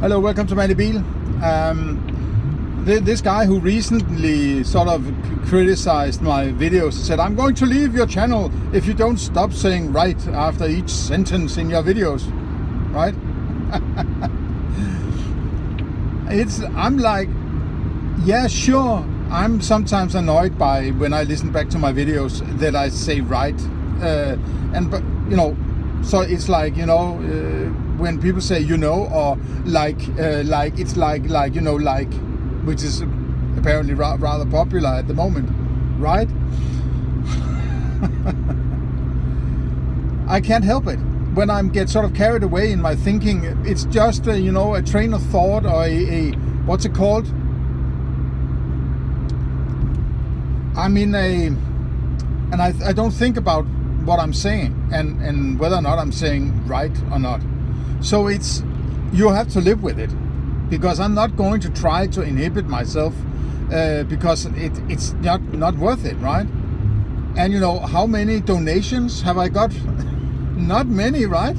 Hello, welcome to Manny Biel. This guy who recently sort of criticized my videos said, I'm going to leave your channel if you don't stop saying right after each sentence in your videos, right? I'm like, yeah, sure. I'm sometimes annoyed by when I listen back to my videos that I say right. But so it's like, when people say, or it's like, which is apparently rather popular at the moment, right? I can't help it. When I get sort of carried away in my thinking, it's just, a train of thought or a what's it called? I don't think about what I'm saying and whether or not I'm saying right or not. So you have to live with it, because I'm not going to try to inhibit myself because it's not worth it, right? And how many donations have I got? Not many, right?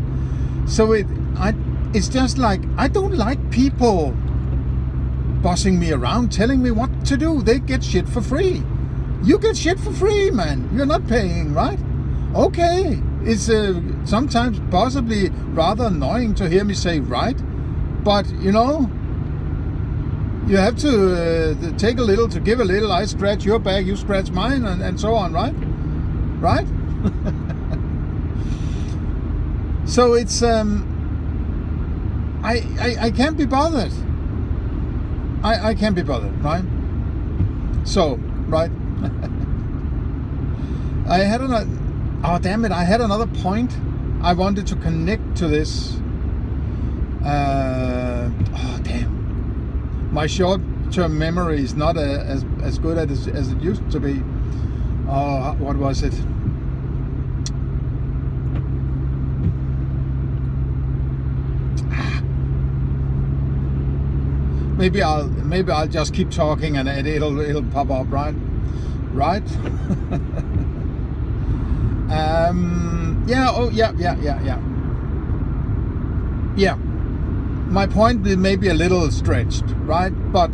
So it's just like, I don't like people bossing me around, telling me what to do. They get shit for free. You get shit for free, man. You're not paying, right? Okay, it's sometimes possibly rather annoying to hear me say right, but you have to take a little to give a little. I scratch your back, you scratch mine, and so on, right? Right? So it's I can't be bothered. I can't be bothered, right? So, right. I had another point I wanted to connect to this. My short-term memory is not as good as it used to be. What was it? Maybe I'll just keep talking and it'll pop up, right? Right? Yeah. My point may be a little stretched, right? But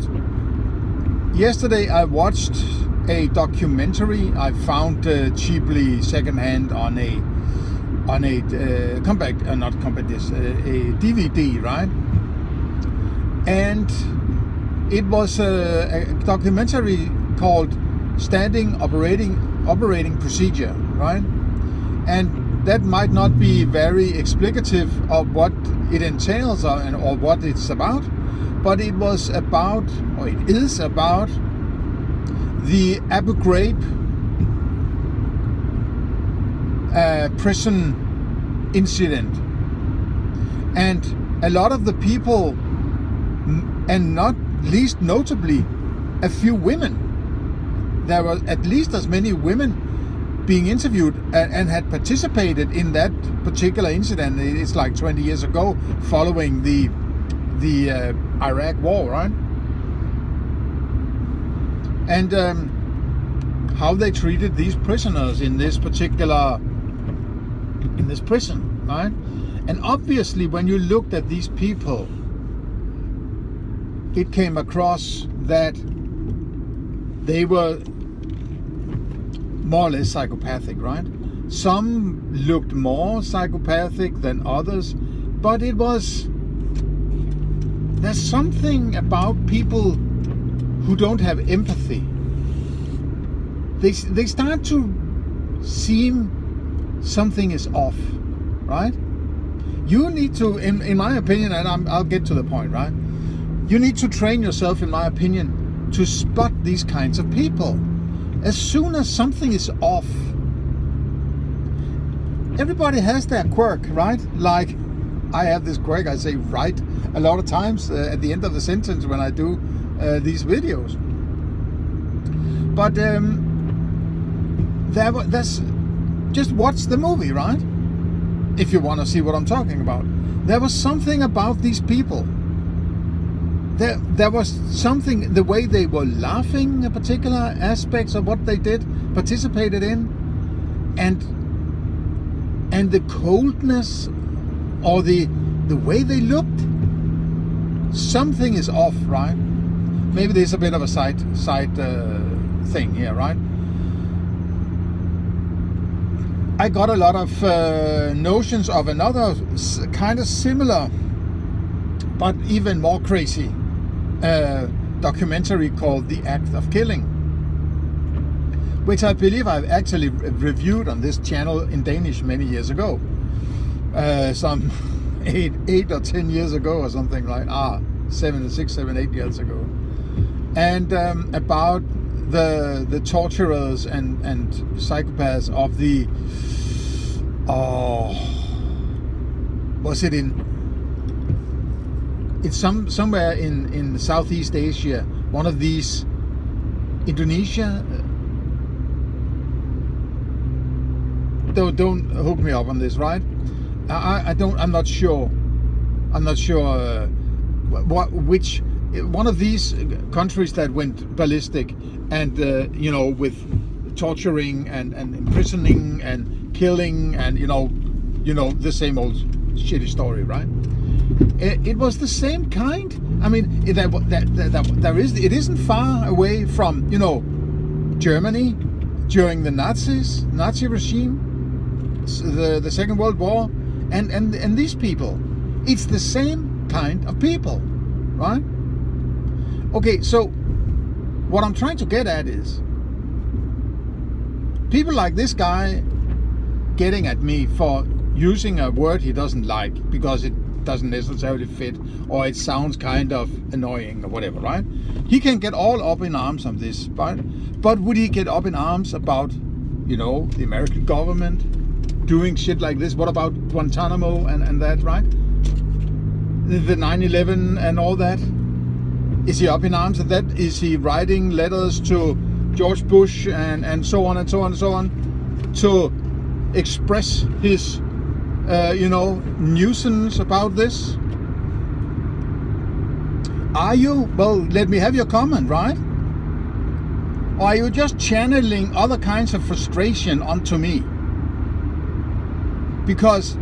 yesterday I watched a documentary I found cheaply secondhand on a DVD, right? And it was a documentary called Standing Operating Procedure, right? And that might not be very explicative of what it entails or what it's about, but it is about the Abu Ghraib prison incident. And a lot of the people, and not least notably a few women, there were at least as many women being interviewed and had participated in that particular incident. It's like 20 years ago, following the Iraq War, right? And how they treated these prisoners in this prison, right? And obviously, when you looked at these people, it came across that they were more or less psychopathic, right? Some looked more psychopathic than others, but there's something about people who don't have empathy. They start to seem something is off, right? You need to, in my opinion, and I'll get to the point, right? You need to train yourself, in my opinion, to spot these kinds of people. As soon as something is off, everybody has their quirk, right? Like, I have this quirk, I say right a lot of times at the end of the sentence when I do these videos. But that's just watch the movie, right? If you want to see what I'm talking about. There was something about these people. There was something, the way they were laughing at particular aspects of what they participated in, and the coldness or the way they looked. something is off, right? Maybe there's a bit of a side thing here, right? I got a lot of notions of another kind of similar, but even more crazy documentary called The Act of Killing, which I believe I've actually reviewed on this channel in Danish many years ago. Some 8 or 10 years ago or something like 7, 8 years ago. And about the torturers and psychopaths of the was it it's somewhere in Southeast Asia, one of these, Indonesia. Don't hook me up on this, right? I'm not sure which one of these countries that went ballistic and with torturing and imprisoning and killing and you know the same old shitty story, right? It was the same kind. I mean, it isn't far away from Germany during the Nazi regime, the Second World War, and these people. It's the same kind of people, right? Okay, so what I'm trying to get at is people like this guy getting at me for using a word he doesn't like because it doesn't necessarily fit or it sounds kind of annoying or whatever, right? He can get all up in arms on this, right? But would he get up in arms about, the American government doing shit like this? What about Guantanamo and that, right? The 9/11 and all that? Is he up in arms at that? Is he writing letters to George Bush and so on and so on and so on to express his, nuisance about this? Are you? Well, let me have your comment, right? Or are you just channeling other kinds of frustration onto me? Because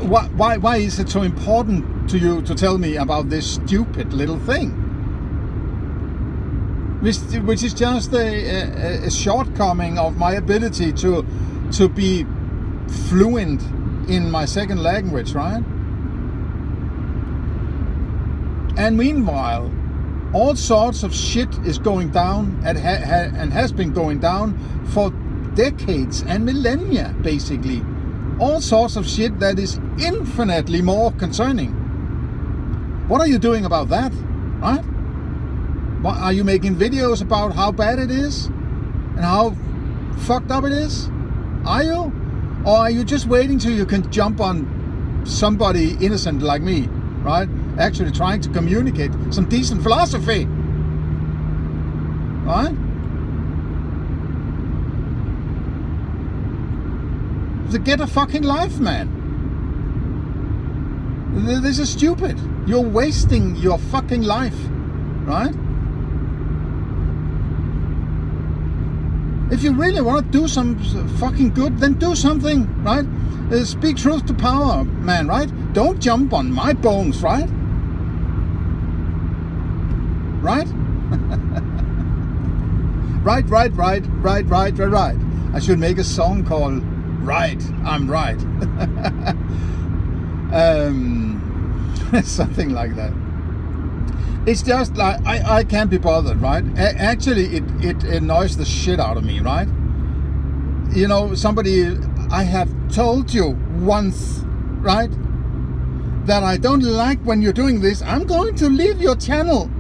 why is it so important to you to tell me about this stupid little thing, which is just a shortcoming of my ability to be fluent in my second language, right? And meanwhile, all sorts of shit is going down and has been going down for decades and millennia, basically. All sorts of shit that is infinitely more concerning. What are you doing about that, right? What, are you making videos about how bad it is and how fucked up it is? Are you? Or are you just waiting till you can jump on somebody innocent like me, right? Actually trying to communicate some decent philosophy, right? To get a fucking life, man. This is stupid. You're wasting your fucking life, right? If you really want to do some fucking good, then do something, right? Speak truth to power, man, right? Don't jump on my bones, right? Right? Right. I should make a song called Right, I'm right. Something like that. It's just like I can't be bothered, right? Actually, it annoys the shit out of me, right? Somebody, I have told you once, right, that I don't like when you're doing this. I'm going to leave your channel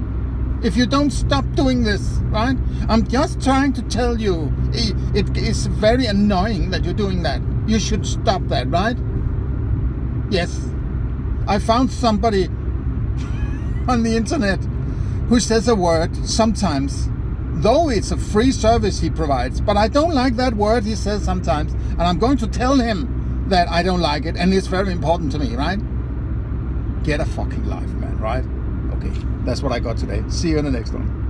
if you don't stop doing this, right? I'm just trying to tell you, it is very annoying that you're doing that. You should stop that, right? Yes. I found somebody on the internet who says a word sometimes, though it's a free service he provides, but I don't like that word he says sometimes, and I'm going to tell him that I don't like it, and it's very important to me, right? Get a fucking life, man, right? Okay, that's what I got today. See you in the next one.